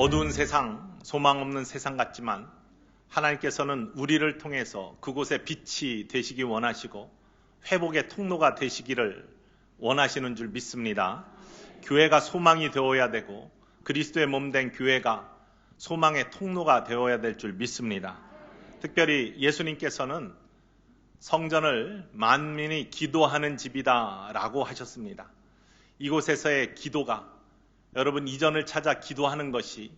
어두운 세상, 소망 없는 세상 같지만 하나님께서는 우리를 통해서 그곳에 빛이 되시기 원하시고 회복의 통로가 되시기를 원하시는 줄 믿습니다. 교회가 소망이 되어야 되고 그리스도의 몸된 교회가 소망의 통로가 되어야 될 줄 믿습니다. 특별히 예수님께서는 성전을 만민이 기도하는 집이다 라고 하셨습니다. 이곳에서의 기도가 여러분 이전을 찾아 기도하는 것이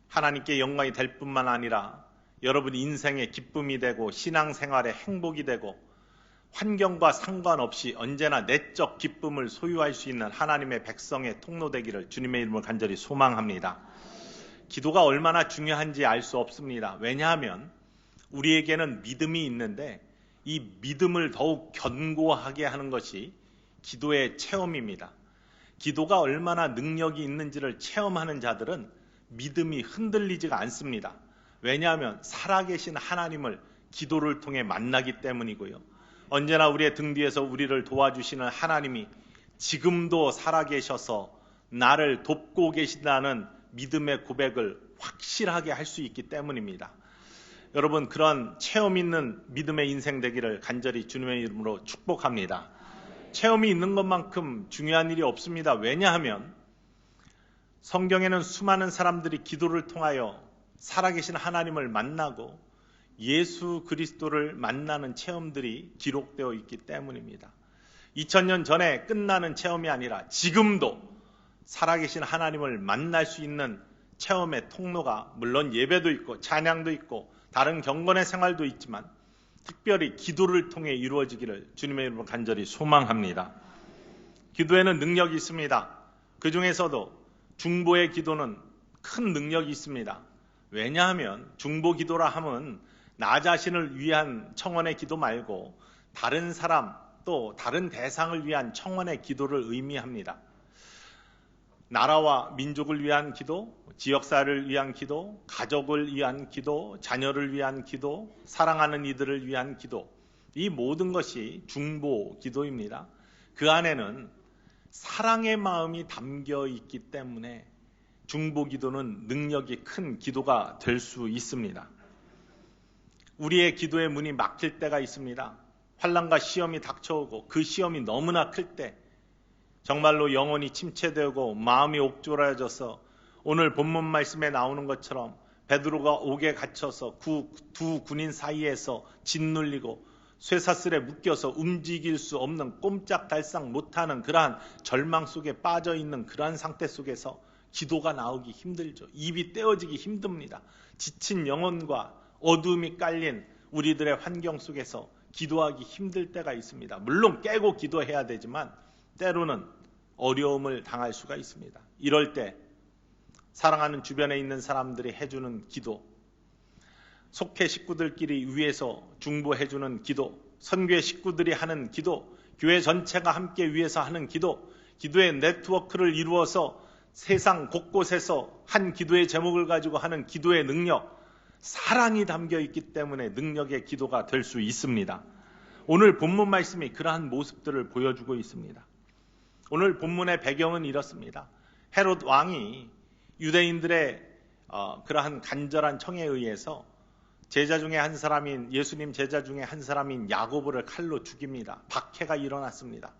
하나님께 영광이 될 뿐만 아니라 여러분 인생의 기쁨이 되고 신앙생활의 행복이 되고 환경과 상관없이 언제나 내적 기쁨을 소유할 수 있는 하나님의 백성의 통로 되기를 주님의 이름으로 간절히 소망합니다. 기도가 얼마나 중요한지 알 수 없습니다. 왜냐하면 우리에게는 믿음이 있는데 이 믿음을 더욱 견고하게 하는 것이 기도의 체험입니다. 기도가 얼마나 능력이 있는지를 체험하는 자들은 믿음이 흔들리지가 않습니다. 왜냐하면 살아계신 하나님을 기도를 통해 만나기 때문이고요. 언제나 우리의 등 뒤에서 우리를 도와주시는 하나님이 지금도 살아계셔서 나를 돕고 계신다는 믿음의 고백을 확실하게 할 수 있기 때문입니다. 여러분 그런 체험 있는 믿음의 인생 되기를 간절히 주님의 이름으로 축복합니다. 체험이 있는 것만큼 중요한 일이 없습니다. 왜냐하면 성경에는 수많은 사람들이 기도를 통하여 살아계신 하나님을 만나고 예수 그리스도를 만나는 체험들이 기록되어 있기 때문입니다. 2000년 전에 끝나는 체험이 아니라 지금도 살아계신 하나님을 만날 수 있는 체험의 통로가 물론 예배도 있고 찬양도 있고 다른 경건의 생활도 있지만 특별히 기도를 통해 이루어지기를 주님의 이름으로 간절히 소망합니다. 기도에는 능력이 있습니다. 그 중에서도 중보의 기도는 큰 능력이 있습니다. 왜냐하면 중보 기도라 함은 나 자신을 위한 청원의 기도 말고 다른 사람 또 다른 대상을 위한 청원의 기도를 의미합니다. 나라와 민족을 위한 기도, 지역사회를 위한 기도, 가족을 위한 기도, 자녀를 위한 기도, 사랑하는 이들을 위한 기도, 이 모든 것이 중보 기도입니다. 그 안에는 사랑의 마음이 담겨 있기 때문에 중보 기도는 능력이 큰 기도가 될 수 있습니다. 우리의 기도의 문이 막힐 때가 있습니다. 환난과 시험이 닥쳐오고 그 시험이 너무나 클 때 정말로 영혼이 침체되고 마음이 옥졸해져서 오늘 본문 말씀에 나오는 것처럼 베드로가 옥에 갇혀서 두 군인 사이에서 짓눌리고 쇠사슬에 묶여서 움직일 수 없는 꼼짝달싹 못하는 그러한 절망 속에 빠져있는 그러한 상태 속에서 기도가 나오기 힘들죠. 입이 떼어지기 힘듭니다. 지친 영혼과 어둠이 깔린 우리들의 환경 속에서 기도하기 힘들 때가 있습니다. 물론 깨고 기도해야 되지만 때로는 어려움을 당할 수가 있습니다. 이럴 때 사랑하는 주변에 있는 사람들이 해주는 기도, 속회 식구들끼리 위해서 중보해주는 기도, 선교회 식구들이 하는 기도, 교회 전체가 함께 위해서 하는 기도, 기도의 네트워크를 이루어서 세상 곳곳에서 한 기도의 제목을 가지고 하는 기도의 능력, 사랑이 담겨 있기 때문에 능력의 기도가 될 수 있습니다. 오늘 본문 말씀이 그러한 모습들을 보여주고 있습니다. 오늘 본문의 배경은 이렇습니다. 헤롯 왕이 유대인들의 그러한 간절한 청에 의해서 제자 중에 한 사람인 예수님 제자 중에 한 사람인 야고보를 칼로 죽입니다. 박해가 일어났습니다.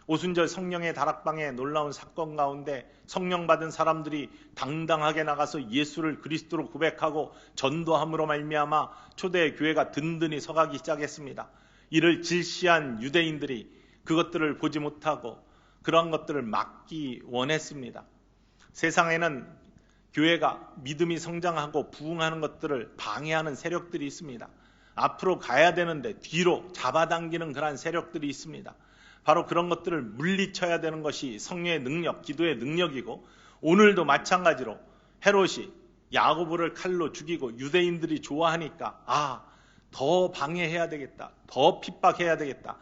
오순절 성령의 다락방에 놀라운 사건 가운데 성령 받은 사람들이 당당하게 나가서 예수를 그리스도로 고백하고 전도함으로 말미암아 초대 교회가 든든히 서가기 시작했습니다. 이를 질시한 유대인들이 그것들을 보지 못하고 그런 것들을 막기 원했습니다. 세상에는 교회가 믿음이 성장하고 부흥하는 것들을 방해하는 세력들이 있습니다. 앞으로 가야 되는데 뒤로 잡아당기는 그러한 세력들이 있습니다. 바로 그런 것들을 물리쳐야 되는 것이 성령의 능력, 기도의 능력이고 오늘도 마찬가지로 헤롯이 야고보를 칼로 죽이고 유대인들이 좋아하니까 더 방해해야 되겠다. 더 핍박해야 되겠다.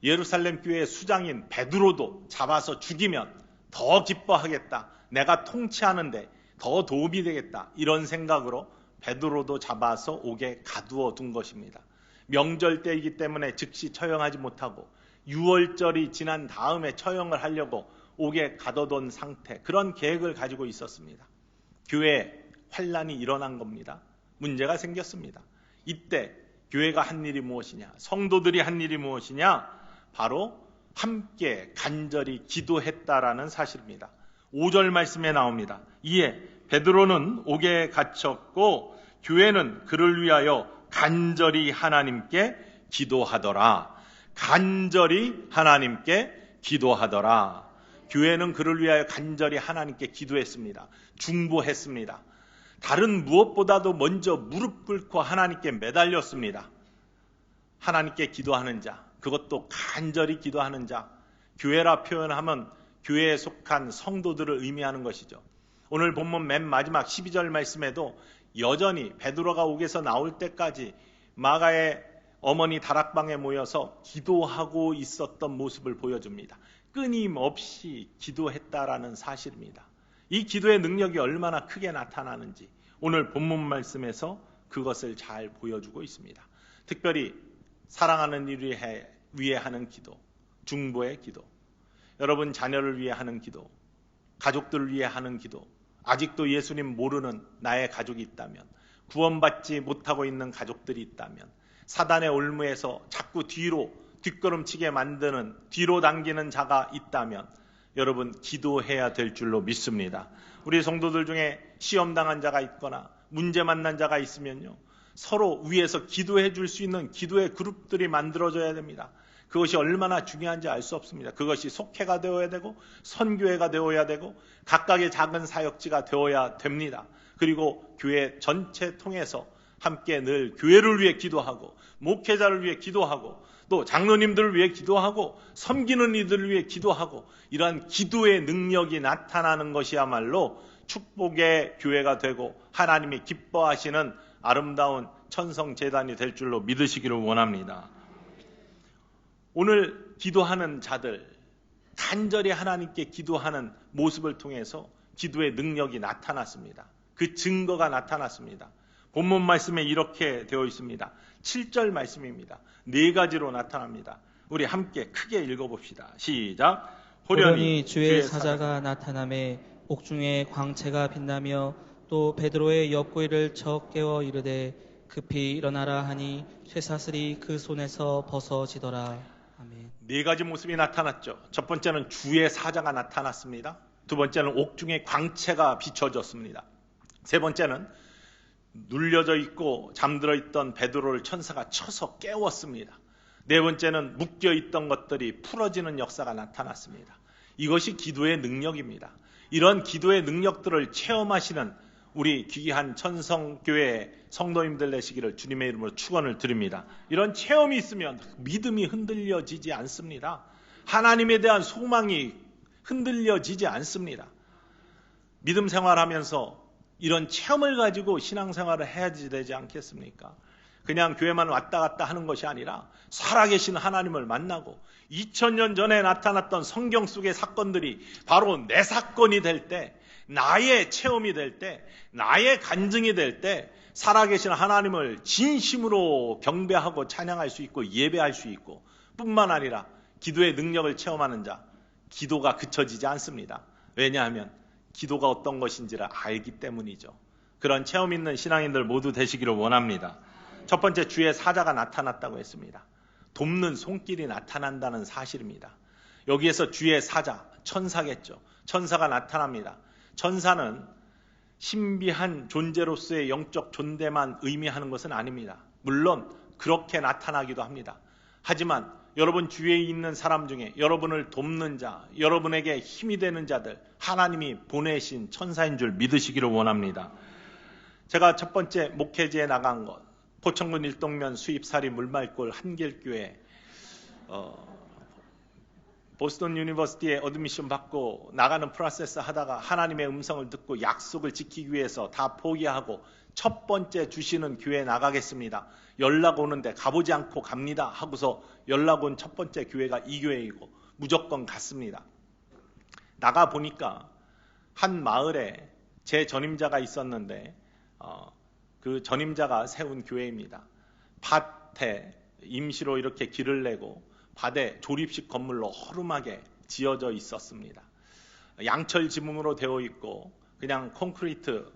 예루살렘 교회의 수장인 베드로도 잡아서 죽이면 더 기뻐하겠다. 내가 통치하는데 더 도움이 되겠다. 이런 생각으로 베드로도 잡아서 옥에 가두어 둔 것입니다. 명절 때이기 때문에 즉시 처형하지 못하고 6월절이 지난 다음에 처형을 하려고 옥에 가둬둔 상태, 그런 계획을 가지고 있었습니다. 교회에 환란이 일어난 겁니다. 문제가 생겼습니다. 이때 교회가 한 일이 무엇이냐? 성도들이 한 일이 무엇이냐? 바로 함께 간절히 기도했다라는 사실입니다. 5절 말씀에 나옵니다. 이에 베드로는 옥에 갇혔고 교회는 그를 위하여 간절히 하나님께 기도하더라. 간절히 하나님께 기도하더라. 교회는 그를 위하여 간절히 하나님께 기도했습니다. 중보했습니다. 다른 무엇보다도 먼저 무릎 꿇고 하나님께 매달렸습니다. 하나님께 기도하는 자, 그것도 간절히 기도하는 자, 교회라 표현하면 교회에 속한 성도들을 의미하는 것이죠. 오늘 본문 맨 마지막 12절 말씀에도 여전히 베드로가 옥에서 나올 때까지 마가의 어머니 다락방에 모여서 기도하고 있었던 모습을 보여줍니다. 끊임없이 기도했다라는 사실입니다. 이 기도의 능력이 얼마나 크게 나타나는지 오늘 본문 말씀에서 그것을 잘 보여주고 있습니다. 특별히 사랑하는 이를 위해 하는 기도, 중보의 기도, 여러분 자녀를 위해 하는 기도, 가족들을 위해 하는 기도, 아직도 예수님 모르는 나의 가족이 있다면, 구원받지 못하고 있는 가족들이 있다면, 사단의 올무에서 자꾸 뒷걸음치게 만드는, 뒤로 당기는 자가 있다면 여러분 기도해야 될 줄로 믿습니다. 우리 성도들 중에 시험당한 자가 있거나 문제 만난 자가 있으면요, 서로 위에서 기도해 줄 수 있는 기도의 그룹들이 만들어져야 됩니다. 그것이 얼마나 중요한지 알 수 없습니다. 그것이 속회가 되어야 되고 선교회가 되어야 되고 각각의 작은 사역지가 되어야 됩니다. 그리고 교회 전체 통해서 함께 늘 교회를 위해 기도하고 목회자를 위해 기도하고 또 장로님들을 위해 기도하고 섬기는 이들을 위해 기도하고 이러한 기도의 능력이 나타나는 것이야말로 축복의 교회가 되고 하나님이 기뻐하시는 아름다운 천성재단이 될 줄로 믿으시기를 원합니다. 오늘 기도하는 자들, 간절히 하나님께 기도하는 모습을 통해서 기도의 능력이 나타났습니다. 그 증거가 나타났습니다. 본문 말씀에 이렇게 되어 있습니다. 7절 말씀입니다. 4가지로 나타납니다. 우리 함께 크게 읽어봅시다. 시작. 호련히 주의 사자가 나타나매 옥중에 광채가 빛나며 또 베드로의 옆구리를 적 깨워 이르되 급히 일어나라 하니 쇠사슬이 그 손에서 벗어지더라. 아멘. 4가지 모습이 나타났죠. 첫 번째는 주의 사자가 나타났습니다. 두 번째는 옥중에 광채가 비춰졌습니다. 세 번째는 눌려져 있고 잠들어 있던 베드로를 천사가 쳐서 깨웠습니다. 네 번째는 묶여 있던 것들이 풀어지는 역사가 나타났습니다. 이것이 기도의 능력입니다. 이런 기도의 능력들을 체험하시는 우리 귀한 천성교회 성도님들 되시기를 주님의 이름으로 축원을 드립니다. 이런 체험이 있으면 믿음이 흔들려지지 않습니다. 하나님에 대한 소망이 흔들려지지 않습니다. 믿음 생활하면서 이런 체험을 가지고 신앙생활을 해야지 되지 않겠습니까? 그냥 교회만 왔다 갔다 하는 것이 아니라 살아계신 하나님을 만나고 2000년 전에 나타났던 성경 속의 사건들이 바로 내 사건이 될 때, 나의 체험이 될 때, 나의 간증이 될 때 살아계신 하나님을 진심으로 경배하고 찬양할 수 있고 예배할 수 있고 뿐만 아니라 기도의 능력을 체험하는 자, 기도가 그쳐지지 않습니다. 왜냐하면 기도가 어떤 것인지를 알기 때문이죠. 그런 체험 있는 신앙인들 모두 되시기를 원합니다. 첫 번째, 주의 사자가 나타났다고 했습니다. 돕는 손길이 나타난다는 사실입니다. 여기에서 주의 사자, 천사겠죠. 천사가 나타납니다. 천사는 신비한 존재로서의 영적 존재만 의미하는 것은 아닙니다. 물론 그렇게 나타나기도 합니다. 하지만 여러분 주위에 있는 사람 중에 여러분을 돕는 자, 여러분에게 힘이 되는 자들, 하나님이 보내신 천사인 줄 믿으시기를 원합니다. 제가 첫 번째 목회지에 나간 것, 포천군 일동면 수입사리 물말골 한길교회, 보스턴 유니버시티에 어드미션 받고 나가는 프로세스 하다가 하나님의 음성을 듣고 약속을 지키기 위해서 다 포기하고 첫 번째 주시는 교회에 나가겠습니다. 연락 오는데 가보지 않고 갑니다 하고서 연락 온 첫 번째 교회가 이 교회이고 무조건 갔습니다. 나가 보니까 한 마을에 제 전임자가 있었는데 그 전임자가 세운 교회입니다. 밭에 임시로 이렇게 길을 내고 밭에 조립식 건물로 허름하게 지어져 있었습니다. 양철 지붕으로 되어 있고 그냥 콘크리트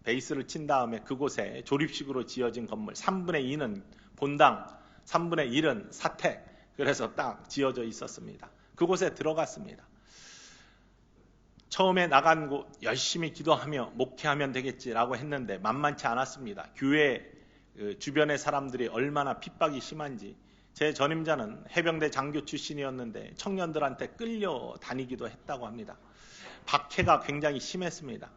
베이스를 친 다음에 그곳에 조립식으로 지어진 건물 3분의 2는 본당, 3분의 1은 사택, 그래서 딱 지어져 있었습니다. 그곳에 들어갔습니다. 처음에 나간 곳 열심히 기도하며 목회하면 되겠지라고 했는데 만만치 않았습니다. 교회 주변의 사람들이 얼마나 핍박이 심한지. 제 전임자는 해병대 장교 출신이었는데 청년들한테 끌려다니기도 했다고 합니다. 박해가 굉장히 심했습니다.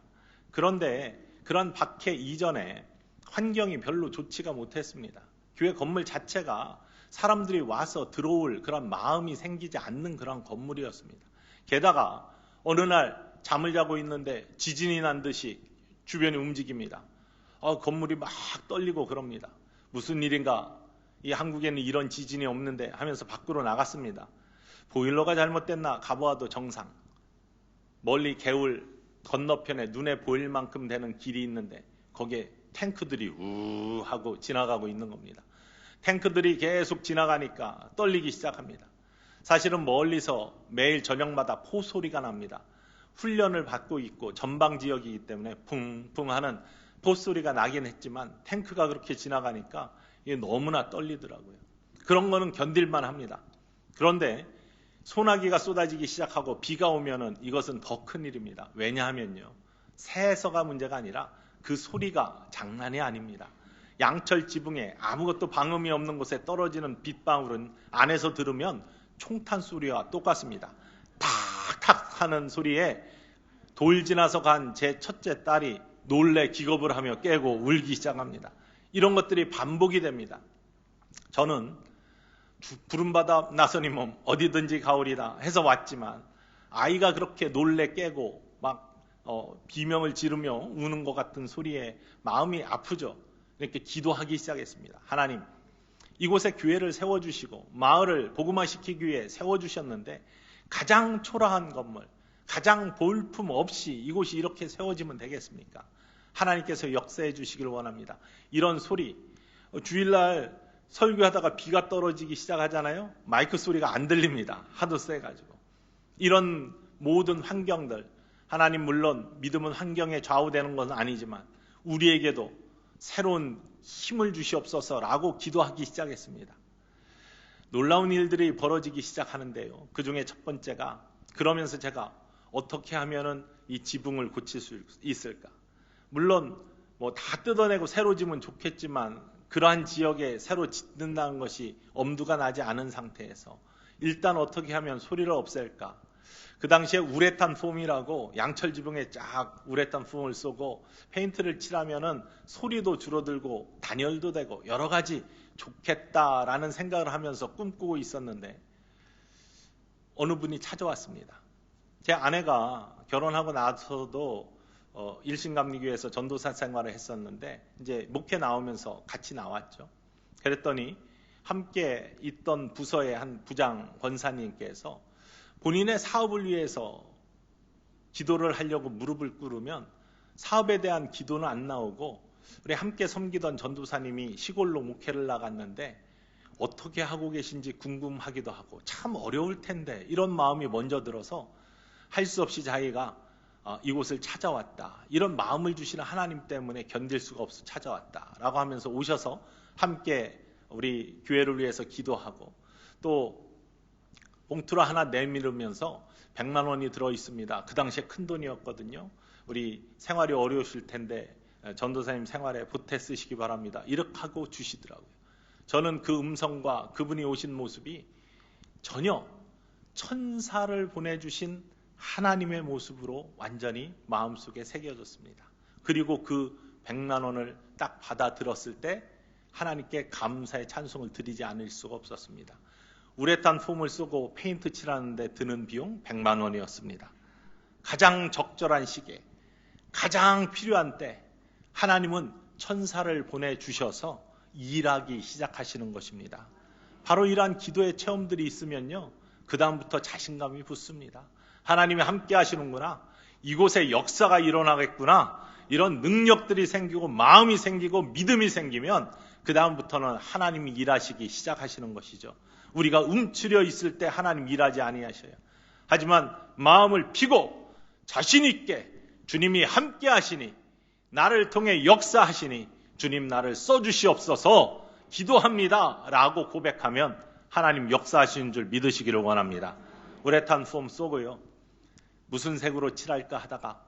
그런데 그런 박해 이전에 환경이 별로 좋지가 못했습니다. 교회 건물 자체가 사람들이 와서 들어올 그런 마음이 생기지 않는 그런 건물이었습니다. 게다가 어느 날 잠을 자고 있는데 지진이 난 듯이 주변이 움직입니다. 건물이 막 떨리고 그럽니다. 무슨 일인가? 이 한국에는 이런 지진이 없는데 하면서 밖으로 나갔습니다. 보일러가 잘못됐나 가보아도 정상. 멀리 개울 건너편에 눈에 보일 만큼 되는 길이 있는데 거기에 탱크들이 우 하고 지나가고 있는 겁니다. 탱크들이 계속 지나가니까 떨리기 시작합니다. 사실은 멀리서 매일 저녁마다 포 소리가 납니다. 훈련을 받고 있고 전방 지역이기 때문에 붕붕 하는 포 소리가 나긴 했지만 탱크가 그렇게 지나가니까 이게 너무나 떨리더라고요. 그런 거는 견딜만 합니다. 그런데 소나기가 쏟아지기 시작하고 비가 오면은 이것은 더 큰 일입니다. 왜냐하면요, 새서가 문제가 아니라 그 소리가 장난이 아닙니다. 양철 지붕에 아무것도 방음이 없는 곳에 떨어지는 빗방울은 안에서 들으면 총탄 소리와 똑같습니다. 탁탁 하는 소리에 돌 지나서 간 제 첫째 딸이 놀래 기겁을 하며 깨고 울기 시작합니다. 이런 것들이 반복이 됩니다. 저는 부름받아 나서니 몸 어디든지 가오리다 해서 왔지만 아이가 그렇게 놀래 깨고 막 비명을 지르며 우는 것 같은 소리에 마음이 아프죠. 이렇게 기도하기 시작했습니다. 하나님, 이곳에 교회를 세워주시고 마을을 복음화시키기 위해 세워주셨는데 가장 초라한 건물, 가장 볼품 없이 이곳이 이렇게 세워지면 되겠습니까? 하나님께서 역사해 주시길 원합니다. 이런 소리, 주일날 설교하다가 비가 떨어지기 시작하잖아요. 마이크 소리가 안 들립니다. 하도 세가지고. 이런 모든 환경들, 하나님 물론 믿음은 환경에 좌우되는 건 아니지만 우리에게도 새로운 힘을 주시옵소서라고 기도하기 시작했습니다. 놀라운 일들이 벌어지기 시작하는데요. 그 중에 첫 번째가, 그러면서 제가 어떻게 하면은 이 지붕을 고칠 수 있을까? 물론 뭐 다 뜯어내고 새로 지면 좋겠지만 그러한 지역에 새로 짓는다는 것이 엄두가 나지 않은 상태에서 일단 어떻게 하면 소리를 없앨까? 그 당시에 우레탄 폼이라고 양철 지붕에 쫙 우레탄 폼을 쏘고 페인트를 칠하면은 소리도 줄어들고 단열도 되고 여러 가지 좋겠다라는 생각을 하면서 꿈꾸고 있었는데 어느 분이 찾아왔습니다. 제 아내가 결혼하고 나서도 일신감리교회에서 전도사 생활을 했었는데 이제 목회 나오면서 같이 나왔죠. 그랬더니 함께 있던 부서의 한 부장 권사님께서 본인의 사업을 위해서 기도를 하려고 무릎을 꿇으면 사업에 대한 기도는 안 나오고 우리 함께 섬기던 전도사님이 시골로 목회를 나갔는데 어떻게 하고 계신지 궁금하기도 하고 참 어려울 텐데 이런 마음이 먼저 들어서 할 수 없이 자기가 이곳을 찾아왔다. 이런 마음을 주시는 하나님 때문에 견딜 수가 없어 찾아왔다. 라고 하면서 오셔서 함께 우리 교회를 위해서 기도하고 또 봉투를 하나 내밀으면서 100만 원이 들어있습니다. 그 당시에 큰 돈이었거든요. 우리 생활이 어려우실 텐데 전도사님 생활에 보태 쓰시기 바랍니다. 이렇게 하고 주시더라고요. 저는 그 음성과 그분이 오신 모습이 전혀 천사를 보내주신 하나님의 모습으로 완전히 마음속에 새겨졌습니다. 그리고 그 100만 원을 딱 받아 들었을 때 하나님께 감사의 찬송을 드리지 않을 수가 없었습니다. 우레탄 폼을 쓰고 페인트 칠하는데 드는 비용 100만 원이었습니다. 가장 적절한 시기에 가장 필요한 때 하나님은 천사를 보내주셔서 일하기 시작하시는 것입니다. 바로 이러한 기도의 체험들이 있으면요, 그 다음부터 자신감이 붙습니다. 하나님이 함께 하시는구나, 이곳에 역사가 일어나겠구나, 이런 능력들이 생기고 마음이 생기고 믿음이 생기면 그 다음부터는 하나님이 일하시기 시작하시는 것이죠. 우리가 움츠려 있을 때 하나님 일하지 아니하셔요. 하지만 마음을 피고 자신 있게 주님이 함께 하시니 나를 통해 역사하시니 주님 나를 써주시옵소서 기도합니다 라고 고백하면 하나님 역사하시는 줄 믿으시기를 원합니다. 우레탄 폼 쏘고요. 무슨 색으로 칠할까 하다가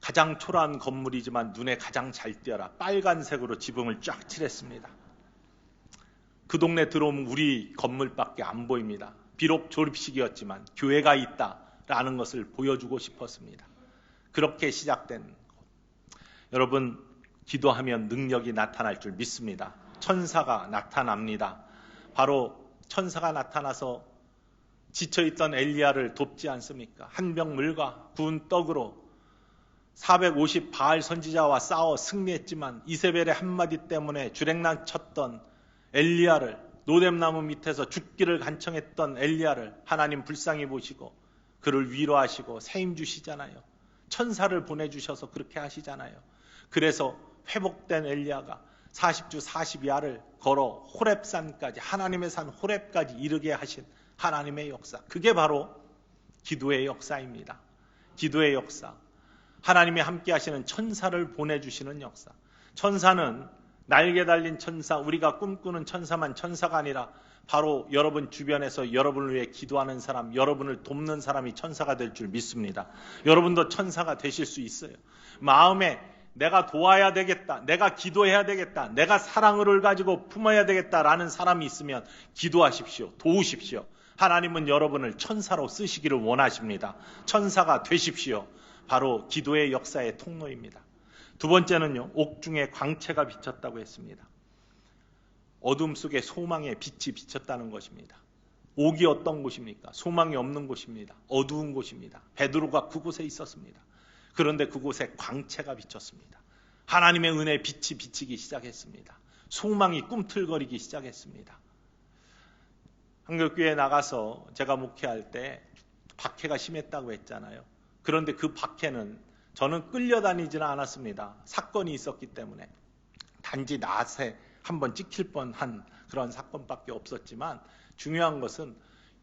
가장 초라한 건물이지만 눈에 가장 잘 띄어라 빨간색으로 지붕을 쫙 칠했습니다. 그 동네 들어오면 우리 건물밖에 안 보입니다. 비록 졸업식이었지만 교회가 있다라는 것을 보여주고 싶었습니다. 그렇게 시작된 것. 여러분, 기도하면 능력이 나타날 줄 믿습니다. 천사가 나타납니다. 바로 천사가 나타나서 지쳐있던 엘리야를 돕지 않습니까? 한 병 물과 구운 떡으로 450 바알 선지자와 싸워 승리했지만 이세벨의 한마디 때문에 주랭랑 쳤던 엘리야를, 노뎀나무 밑에서 죽기를 간청했던 엘리야를 하나님 불쌍히 보시고 그를 위로하시고 세임 주시잖아요. 천사를 보내주셔서 그렇게 하시잖아요. 그래서 회복된 엘리야가 40주 40야를 걸어 호렙산까지, 하나님의 산 호렙까지 이르게 하신 하나님의 역사, 그게 바로 기도의 역사입니다. 기도의 역사, 하나님이 함께 하시는 천사를 보내주시는 역사. 천사는 날개 달린 천사, 우리가 꿈꾸는 천사만 천사가 아니라 바로 여러분 주변에서 여러분을 위해 기도하는 사람, 여러분을 돕는 사람이 천사가 될 줄 믿습니다. 여러분도 천사가 되실 수 있어요. 마음에 내가 도와야 되겠다, 내가 기도해야 되겠다, 내가 사랑을 가지고 품어야 되겠다라는 사람이 있으면 기도하십시오. 도우십시오. 하나님은 여러분을 천사로 쓰시기를 원하십니다. 천사가 되십시오. 바로 기도의 역사의 통로입니다. 두 번째는요, 옥중에 광채가 비쳤다고 했습니다. 어둠 속에 소망의 빛이 비쳤다는 것입니다. 옥이 어떤 곳입니까? 소망이 없는 곳입니다. 어두운 곳입니다. 베드로가 그곳에 있었습니다. 그런데 그곳에 광채가 비쳤습니다. 하나님의 은혜의 빛이 비치기 시작했습니다. 소망이 꿈틀거리기 시작했습니다. 한국교회에 나가서 제가 목회할 때 박해가 심했다고 했잖아요. 그런데 그 박해는 저는 끌려다니지는 않았습니다. 사건이 있었기 때문에. 단지 낫에 한번 찍힐 뻔한 그런 사건밖에 없었지만 중요한 것은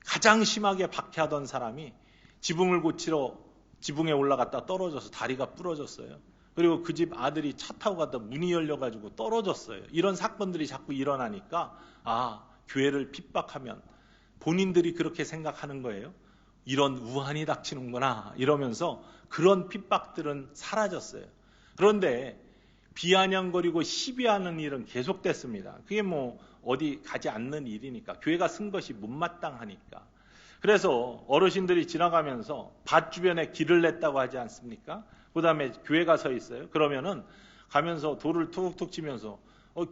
가장 심하게 박해하던 사람이 지붕을 고치러 지붕에 올라갔다 떨어져서 다리가 부러졌어요. 그리고 그 집 아들이 차 타고 갔다 문이 열려가지고 떨어졌어요. 이런 사건들이 자꾸 일어나니까 교회를 핍박하면 본인들이 그렇게 생각하는 거예요. 이런 우한이 닥치는구나 이러면서 그런 핍박들은 사라졌어요. 그런데 비아냥거리고 시비하는 일은 계속됐습니다. 그게 뭐 어디 가지 않는 일이니까, 교회가 쓴 것이 못마땅하니까. 그래서 어르신들이 지나가면서 밭 주변에 길을 냈다고 하지 않습니까? 그 다음에 교회가 서 있어요. 그러면은 가면서 돌을 툭툭 치면서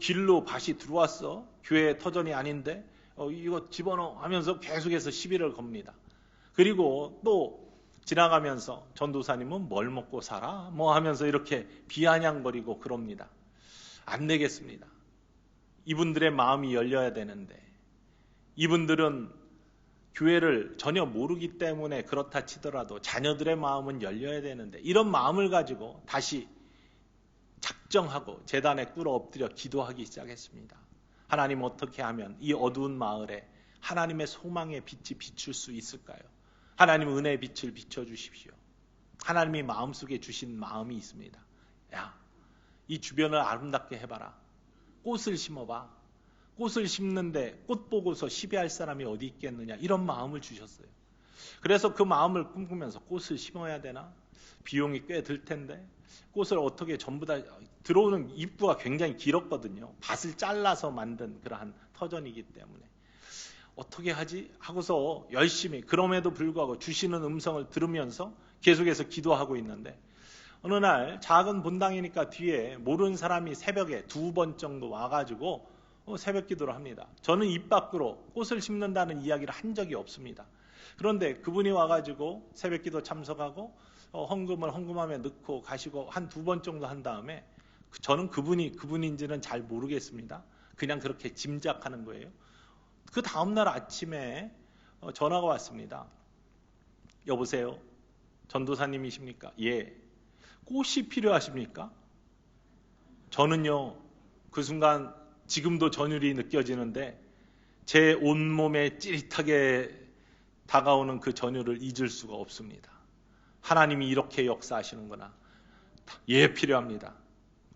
길로 밭이 들어왔어? 교회 터전이 아닌데? 이거 집어넣어 하면서 계속해서 시비를 겁니다. 그리고 또 지나가면서 전도사님은 뭘 먹고 살아? 뭐 하면서 이렇게 비아냥거리고 그럽니다. 안 되겠습니다. 이분들의 마음이 열려야 되는데, 이분들은 교회를 전혀 모르기 때문에 그렇다 치더라도 자녀들의 마음은 열려야 되는데, 이런 마음을 가지고 다시 작정하고 제단에 꿇어 엎드려 기도하기 시작했습니다. 하나님, 어떻게 하면 이 어두운 마을에 하나님의 소망의 빛이 비출 수 있을까요? 하나님 은혜의 빛을 비춰주십시오. 하나님이 마음속에 주신 마음이 있습니다. 야, 이 주변을 아름답게 해봐라. 꽃을 심어봐. 꽃을 심는데 꽃 보고서 시비할 사람이 어디 있겠느냐, 이런 마음을 주셨어요. 그래서 그 마음을 꿈꾸면서 꽃을 심어야 되나? 비용이 꽤 들 텐데 꽃을 어떻게 전부 다, 들어오는 입구가 굉장히 길었거든요. 밭을 잘라서 만든 그러한 터전이기 때문에 어떻게 하지? 하고서 열심히, 그럼에도 불구하고 주시는 음성을 들으면서 계속해서 기도하고 있는데, 어느 날 작은 본당이니까 뒤에 모르는 사람이 새벽에 2번 정도 와가지고 새벽 기도를 합니다. 저는 입 밖으로 꽃을 심는다는 이야기를 한 적이 없습니다. 그런데 그분이 와가지고 새벽 기도 참석하고 헌금을 헌금함에 넣고 가시고 한 2번 정도 한 다음에, 저는 그분인지는 잘 모르겠습니다. 그냥 그렇게 짐작하는 거예요. 그 다음날 아침에 전화가 왔습니다. 여보세요? 전도사님이십니까? 예. 꽃이 필요하십니까? 저는요, 그 순간 지금도 전율이 느껴지는데 제 온몸에 찌릿하게 다가오는 그 전율을 잊을 수가 없습니다. 하나님이 이렇게 역사하시는구나. 예, 필요합니다.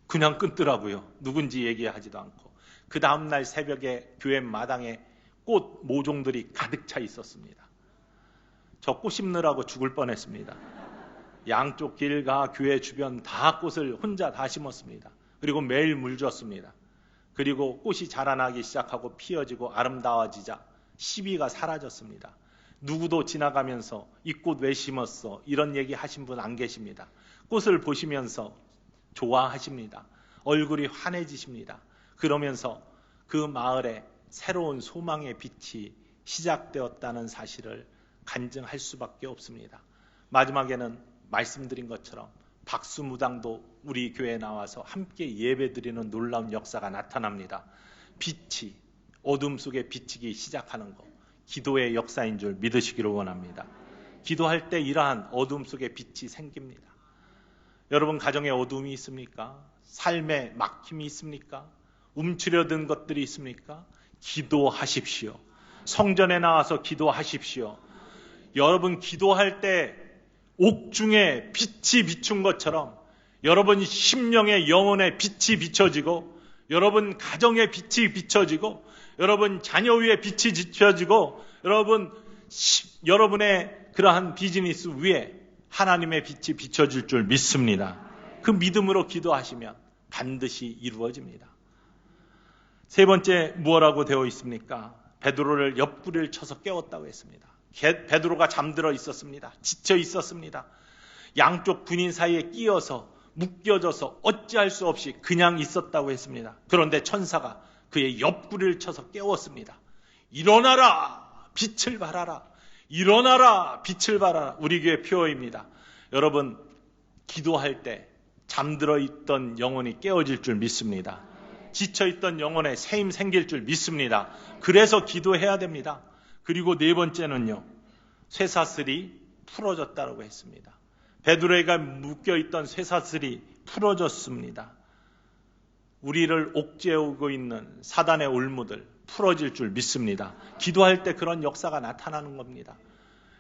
그냥 끊더라고요. 누군지 얘기하지도 않고. 그 다음날 새벽에 교회 마당에 꽃 모종들이 가득 차 있었습니다. 저 꽃 심느라고 죽을 뻔했습니다. 양쪽 길과 교회 주변 다 꽃을 혼자 다 심었습니다. 그리고 매일 물 줬습니다. 그리고 꽃이 자라나기 시작하고 피어지고 아름다워지자 시비가 사라졌습니다. 누구도 지나가면서 이 꽃 왜 심었어? 이런 얘기 하신 분 안 계십니다. 꽃을 보시면서 좋아하십니다. 얼굴이 환해지십니다. 그러면서 그 마을에 새로운 소망의 빛이 시작되었다는 사실을 간증할 수밖에 없습니다. 마지막에는 말씀드린 것처럼 박수무당도 우리 교회에 나와서 함께 예배드리는 놀라운 역사가 나타납니다. 빛이 어둠 속에 비치기 시작하는 것, 기도의 역사인 줄 믿으시기를 원합니다. 기도할 때 이러한 어둠 속에 빛이 생깁니다. 여러분 가정에 어둠이 있습니까? 삶에 막힘이 있습니까? 움츠려든 것들이 있습니까? 기도하십시오. 성전에 나와서 기도하십시오. 여러분 기도할 때 옥중에 빛이 비춘 것처럼 여러분 심령의 영혼의 빛이 비춰지고 여러분 가정의 빛이 비춰지고 여러분 자녀 위에 빛이 비춰지고 여러분의 그러한 비즈니스 위에 하나님의 빛이 비춰질 줄 믿습니다. 그 믿음으로 기도하시면 반드시 이루어집니다. 세 번째 무엇라고 되어 있습니까? 베드로를 옆구리를 쳐서 깨웠다고 했습니다. 베드로가 잠들어 있었습니다. 지쳐 있었습니다. 양쪽 군인 사이에 끼어서 묶여져서 어찌할 수 없이 그냥 있었다고 했습니다. 그런데 천사가 그의 옆구리를 쳐서 깨웠습니다. 일어나라! 빛을 발하라! 일어나라! 빛을 발하라! 우리 교회 표어입니다. 여러분 기도할 때 잠들어 있던 영혼이 깨어질 줄 믿습니다. 지쳐있던 영혼에 새힘 생길 줄 믿습니다. 그래서 기도해야 됩니다. 그리고 네 번째는요, 쇠사슬이 풀어졌다고 했습니다. 베드로가 묶여있던 쇠사슬이 풀어졌습니다. 우리를 옥죄우고 있는 사단의 올무들 풀어질 줄 믿습니다. 기도할 때 그런 역사가 나타나는 겁니다.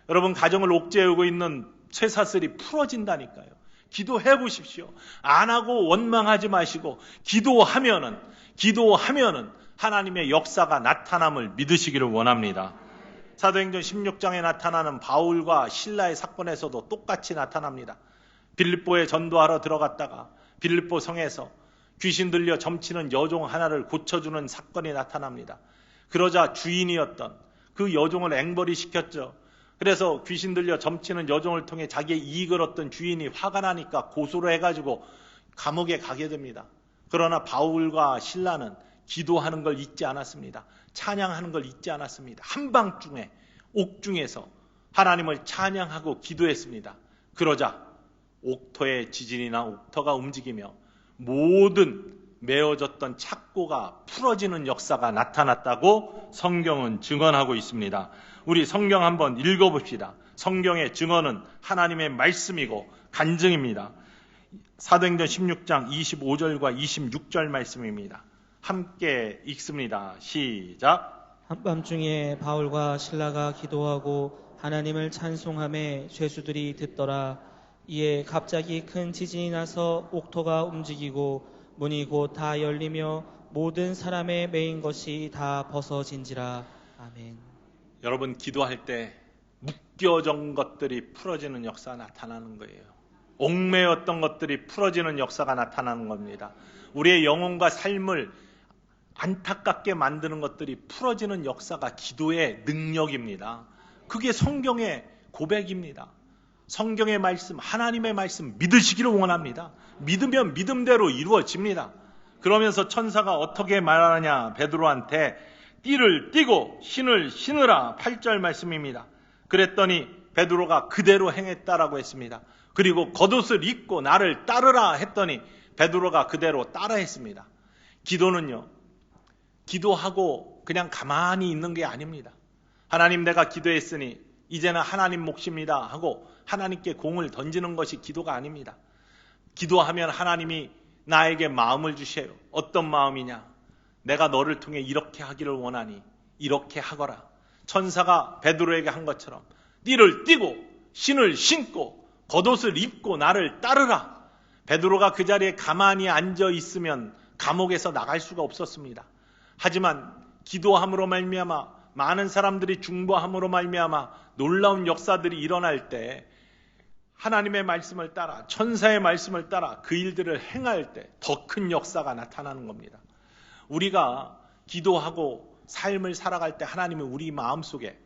여러분 가정을 옥죄우고 있는 쇠사슬이 풀어진다니까요. 기도해 보십시오. 안 하고 원망하지 마시고 기도하면은 하나님의 역사가 나타남을 믿으시기를 원합니다. 사도행전 16장에 나타나는 바울과 실라의 사건에서도 똑같이 나타납니다. 빌립보에 전도하러 들어갔다가 빌립보 성에서 귀신 들려 점치는 여종 하나를 고쳐주는 사건이 나타납니다. 그러자 주인이었던 그 여종을 앵벌이 시켰죠. 그래서 귀신 들려 점치는 여종을 통해 자기의 이익을 얻던 주인이 화가 나니까 고소를 해가지고 감옥에 가게 됩니다. 그러나 바울과 실라는 기도하는 걸 잊지 않았습니다. 찬양하는 걸 잊지 않았습니다. 한밤중에 옥중에서 하나님을 찬양하고 기도했습니다. 그러자 옥터의 지진이나 옥터가 움직이며 모든 메어졌던 착고가 풀어지는 역사가 나타났다고 성경은 증언하고 있습니다. 우리 성경 한번 읽어봅시다. 성경의 증언은 하나님의 말씀이고 간증입니다. 사도행전 16장 25절과 26절 말씀입니다. 함께 읽습니다. 시작. 한밤중에 바울과 실라가 기도하고 하나님을 찬송하며 죄수들이 듣더라. 이에 갑자기 큰 지진이 나서 옥토가 움직이고 문이 곧 다 열리며 모든 사람의 매인 것이 다 벗어진지라. 아멘. 여러분 기도할 때 묶여진 것들이 풀어지는 역사가 나타나는 거예요. 옥매였던 것들이 풀어지는 역사가 나타나는 겁니다. 우리의 영혼과 삶을 안타깝게 만드는 것들이 풀어지는 역사가 기도의 능력입니다. 그게 성경의 고백입니다. 성경의 말씀, 하나님의 말씀 믿으시기를 원합니다. 믿으면 믿음대로 이루어집니다. 그러면서 천사가 어떻게 말하느냐, 베드로한테 띠를 띠고 신을 신으라 8절 말씀입니다. 그랬더니 베드로가 그대로 행했다라고 했습니다. 그리고 겉옷을 입고 나를 따르라 했더니 베드로가 그대로 따라했습니다. 기도는요, 기도하고 그냥 가만히 있는 게 아닙니다. 하나님 내가 기도했으니 이제는 하나님 몫입니다 하고 하나님께 공을 던지는 것이 기도가 아닙니다. 기도하면 하나님이 나에게 마음을 주셔요. 어떤 마음이냐? 내가 너를 통해 이렇게 하기를 원하니 이렇게 하거라. 천사가 베드로에게 한 것처럼 띠를 띠고 신을 신고 겉옷을 입고 나를 따르라. 베드로가 그 자리에 가만히 앉아 있으면 감옥에서 나갈 수가 없었습니다. 하지만 기도함으로 말미암아 많은 사람들이 중보함으로 말미암아 놀라운 역사들이 일어날 때 하나님의 말씀을 따라 천사의 말씀을 따라 그 일들을 행할 때 더 큰 역사가 나타나는 겁니다. 우리가 기도하고 삶을 살아갈 때 하나님은 우리 마음속에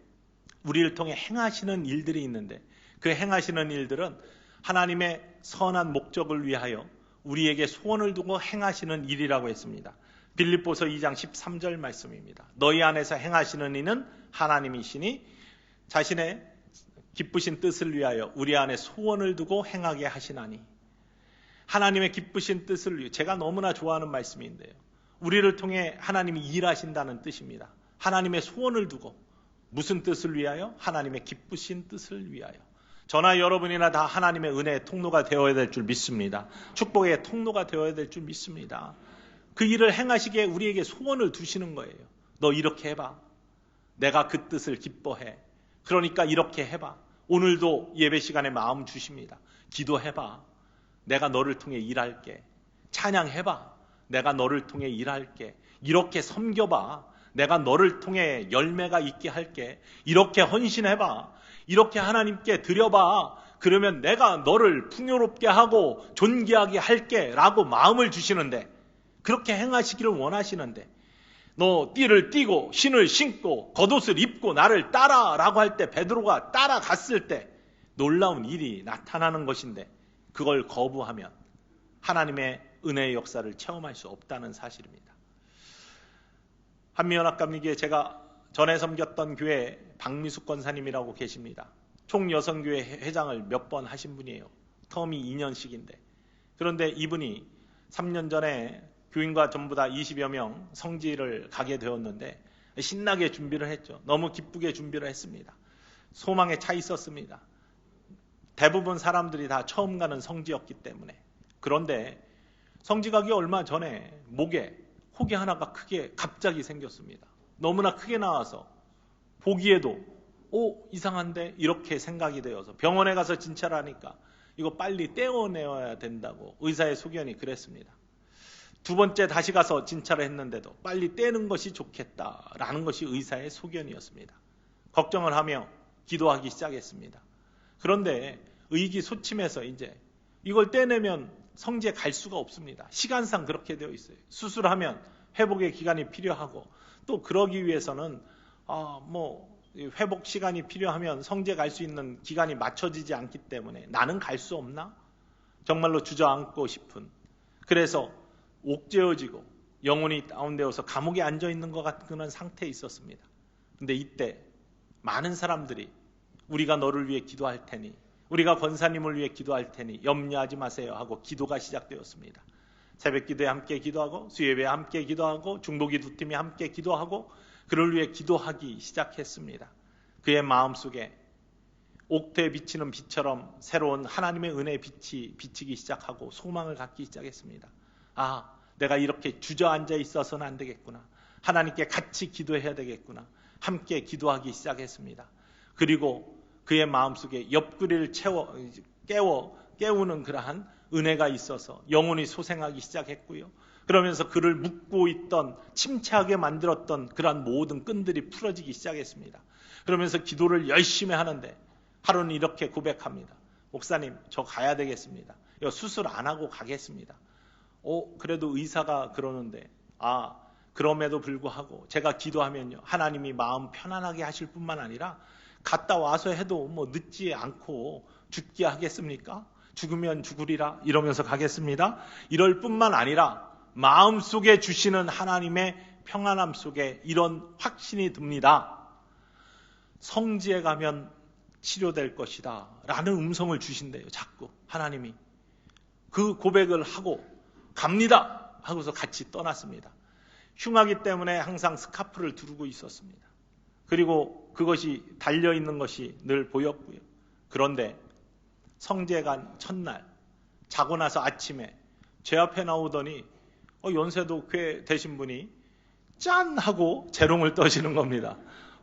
우리를 통해 행하시는 일들이 있는데 그 행하시는 일들은 하나님의 선한 목적을 위하여 우리에게 소원을 두고 행하시는 일이라고 했습니다. 빌립보서 2장 13절 말씀입니다. 너희 안에서 행하시는 이는 하나님이시니 자신의 기쁘신 뜻을 위하여 우리 안에 소원을 두고 행하게 하시나니. 하나님의 기쁘신 뜻을 위해, 제가 너무나 좋아하는 말씀인데요, 우리를 통해 하나님이 일하신다는 뜻입니다. 하나님의 소원을 두고 무슨 뜻을 위하여? 하나님의 기쁘신 뜻을 위하여. 저나 여러분이나 다 하나님의 은혜의 통로가 되어야 될 줄 믿습니다. 축복의 통로가 되어야 될 줄 믿습니다. 그 일을 행하시기에 우리에게 소원을 두시는 거예요. 너 이렇게 해봐. 내가 그 뜻을 기뻐해. 그러니까 이렇게 해봐. 오늘도 예배 시간에 마음 주십니다. 기도해봐. 내가 너를 통해 일할게. 찬양해봐. 내가 너를 통해 일할게. 이렇게 섬겨봐. 내가 너를 통해 열매가 있게 할게. 이렇게 헌신해봐. 이렇게 하나님께 드려봐. 그러면 내가 너를 풍요롭게 하고 존귀하게 할게 라고 마음을 주시는데, 그렇게 행하시기를 원하시는데, 너 띠를 띠고 신을 신고 겉옷을 입고 나를 따라 라고 할 때 베드로가 따라갔을 때 놀라운 일이 나타나는 것인데, 그걸 거부하면 하나님의 은혜의 역사를 체험할 수 없다는 사실입니다. 한미연합감리교회 제가 전에 섬겼던 교회 박미숙 권사님이라고 계십니다. 총 여성교회 회장을 몇 번 하신 분이에요. 텀이 2년씩인데. 그런데 이분이 3년 전에 교인과 전부 다 20여 명 성지를 가게 되었는데 신나게 준비를 했죠. 너무 기쁘게 준비를 했습니다. 소망에 차 있었습니다. 대부분 사람들이 다 처음 가는 성지였기 때문에. 그런데 성지 가기 얼마 전에 목에 혹이 하나가 크게 갑자기 생겼습니다. 너무나 크게 나와서 보기에도 이상한데 이렇게 생각이 되어서 병원에 가서 진찰을 하니까 이거 빨리 떼어내야 된다고 의사의 소견이 그랬습니다. 두 번째 다시 가서 진찰을 했는데도 빨리 떼는 것이 좋겠다라는 것이 의사의 소견이었습니다. 걱정을 하며 기도하기 시작했습니다. 그런데 의기소침해서 이제 이걸 떼내면 성지에 갈 수가 없습니다. 시간상 그렇게 되어 있어요. 수술하면 회복의 기간이 필요하고 또 그러기 위해서는 회복 시간이 필요하면 성지에 갈 수 있는 기간이 맞춰지지 않기 때문에 나는 갈 수 없나? 정말로 주저앉고 싶은, 그래서 옥죄어지고 영혼이 다운되어서 감옥에 앉아있는 것 같은 그런 상태에 있었습니다. 근데 이때 많은 사람들이 우리가 너를 위해 기도할 테니, 우리가 권사님을 위해 기도할 테니 염려하지 마세요 하고 기도가 시작되었습니다. 새벽기도에 함께 기도하고 수요예배에 함께 기도하고 중보기 두 팀이 함께 기도하고 그를 위해 기도하기 시작했습니다. 그의 마음속에 옥토에 비치는 빛처럼 새로운 하나님의 은혜의 빛이 비치기 시작하고 소망을 갖기 시작했습니다. 내가 이렇게 주저앉아 있어서는 안 되겠구나. 하나님께 같이 기도해야 되겠구나. 함께 기도하기 시작했습니다. 그리고 그의 마음속에 옆구리를 깨우는 그러한 은혜가 있어서 영혼이 소생하기 시작했고요. 그러면서 그를 묶고 있던, 침체하게 만들었던 그러한 모든 끈들이 풀어지기 시작했습니다. 그러면서 기도를 열심히 하는데 하루는 이렇게 고백합니다. 목사님, 저 가야 되겠습니다. 이거 수술 안 하고 가겠습니다. 그래도 의사가 그러는데, 그럼에도 불구하고 제가 기도하면요, 하나님이 마음 편안하게 하실 뿐만 아니라 갔다 와서 해도 늦지 않고 죽게 하겠습니까? 죽으면 죽으리라 이러면서 가겠습니다. 이럴 뿐만 아니라 마음속에 주시는 하나님의 평안함 속에 이런 확신이 듭니다. 성지에 가면 치료될 것이다 라는 음성을 주신대요. 자꾸 하나님이. 그 고백을 하고 갑니다 하고서 같이 떠났습니다. 흉하기 때문에 항상 스카프를 두르고 있었습니다. 그리고 그것이 달려있는 것이 늘 보였고요. 그런데 성지에 간 첫날 자고 나서 아침에 제 앞에 나오더니 연세도 꽤 되신 분이 짠 하고 재롱을 떠시는 겁니다.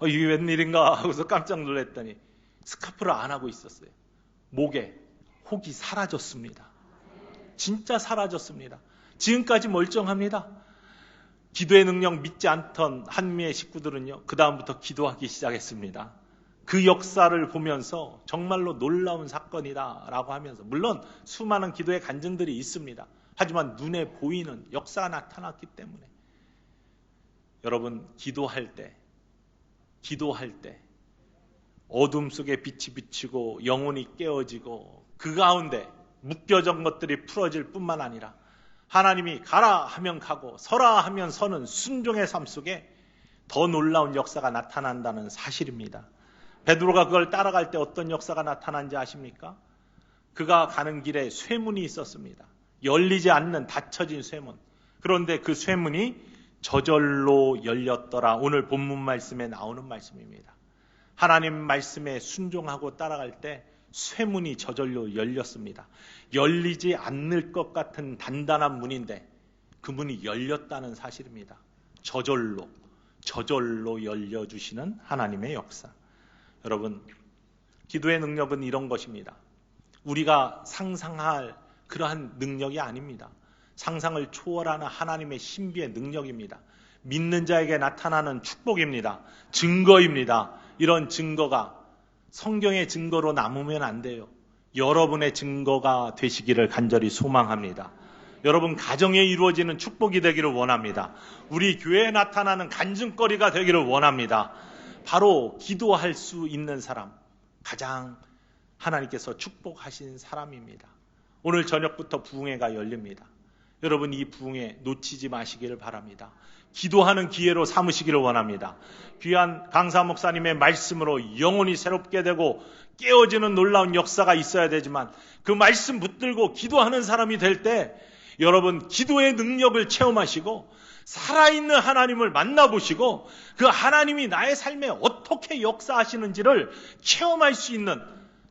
이게 웬일인가 하고서 깜짝 놀랐더니 스카프를 안 하고 있었어요. 목에 혹이 사라졌습니다. 진짜 사라졌습니다. 지금까지 멀쩡합니다. 기도의 능력 믿지 않던 한미의 식구들은요, 그 다음부터 기도하기 시작했습니다. 그 역사를 보면서 정말로 놀라운 사건이다라고 하면서, 물론 수많은 기도의 간증들이 있습니다. 하지만 눈에 보이는 역사가 나타났기 때문에 여러분, 기도할 때 어둠 속에 빛이 비치고 영혼이 깨어지고 그 가운데 묶여진 것들이 풀어질 뿐만 아니라 하나님이 가라 하면 가고 서라 하면 서는 순종의 삶 속에 더 놀라운 역사가 나타난다는 사실입니다. 베드로가 그걸 따라갈 때 어떤 역사가 나타난지 아십니까? 그가 가는 길에 쇠문이 있었습니다. 열리지 않는 닫혀진 쇠문. 그런데 그 쇠문이 저절로 열렸더라. 오늘 본문 말씀에 나오는 말씀입니다. 하나님 말씀에 순종하고 따라갈 때 쇠문이 저절로 열렸습니다. 열리지 않을 것 같은 단단한 문인데 그 문이 열렸다는 사실입니다. 저절로 열려주시는 하나님의 역사. 여러분, 기도의 능력은 이런 것입니다. 우리가 상상할 그러한 능력이 아닙니다. 상상을 초월하는 하나님의 신비의 능력입니다. 믿는 자에게 나타나는 축복입니다. 증거입니다. 이런 증거가 성경의 증거로 남으면 안 돼요. 여러분의 증거가 되시기를 간절히 소망합니다. 여러분 가정에 이루어지는 축복이 되기를 원합니다. 우리 교회에 나타나는 간증거리가 되기를 원합니다. 바로 기도할 수 있는 사람, 가장 하나님께서 축복하신 사람입니다. 오늘 저녁부터 부흥회가 열립니다. 여러분 이 부흥회 놓치지 마시기를 바랍니다. 기도하는 기회로 삼으시기를 원합니다. 귀한 강사 목사님의 말씀으로 영혼이 새롭게 되고 깨어지는 놀라운 역사가 있어야 되지만 그 말씀 붙들고 기도하는 사람이 될 때 여러분 기도의 능력을 체험하시고 살아있는 하나님을 만나보시고 그 하나님이 나의 삶에 어떻게 역사하시는지를 체험할 수 있는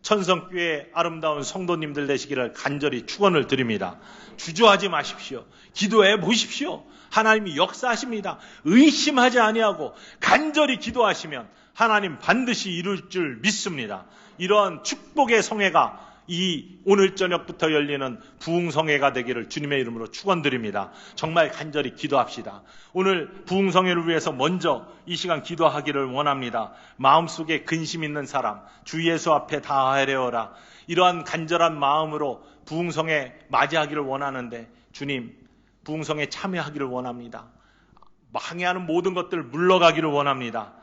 천성교회의 아름다운 성도님들 되시기를 간절히 축원을 드립니다. 주저하지 마십시오. 기도해 보십시오. 하나님이 역사하십니다. 의심하지 아니하고 간절히 기도하시면 하나님 반드시 이룰 줄 믿습니다. 이러한 축복의 성회가 이 오늘 저녁부터 열리는 부흥성회가 되기를 주님의 이름으로 축원드립니다. 정말 간절히 기도합시다. 오늘 부흥성회를 위해서 먼저 이 시간 기도하기를 원합니다. 마음속에 근심 있는 사람, 주 예수 앞에 다 아뢰어라. 이러한 간절한 마음으로 부흥성회 맞이하기를 원하는데 주님, 부흥성회에 참여하기를 원합니다. 방해하는 모든 것들을 물러가기를 원합니다.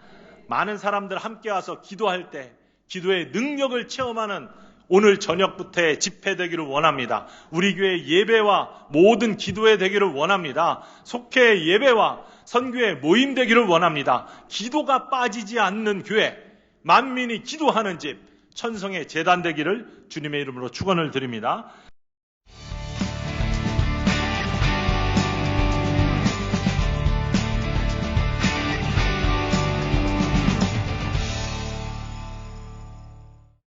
많은 사람들 함께 와서 기도할 때 기도의 능력을 체험하는 오늘 저녁부터의 집회 되기를 원합니다. 우리 교회 예배와 모든 기도회 되기를 원합니다. 속회 예배와 선교회 모임 되기를 원합니다. 기도가 빠지지 않는 교회, 만민이 기도하는 집, 천성의 재단 되기를 주님의 이름으로 축원을 드립니다.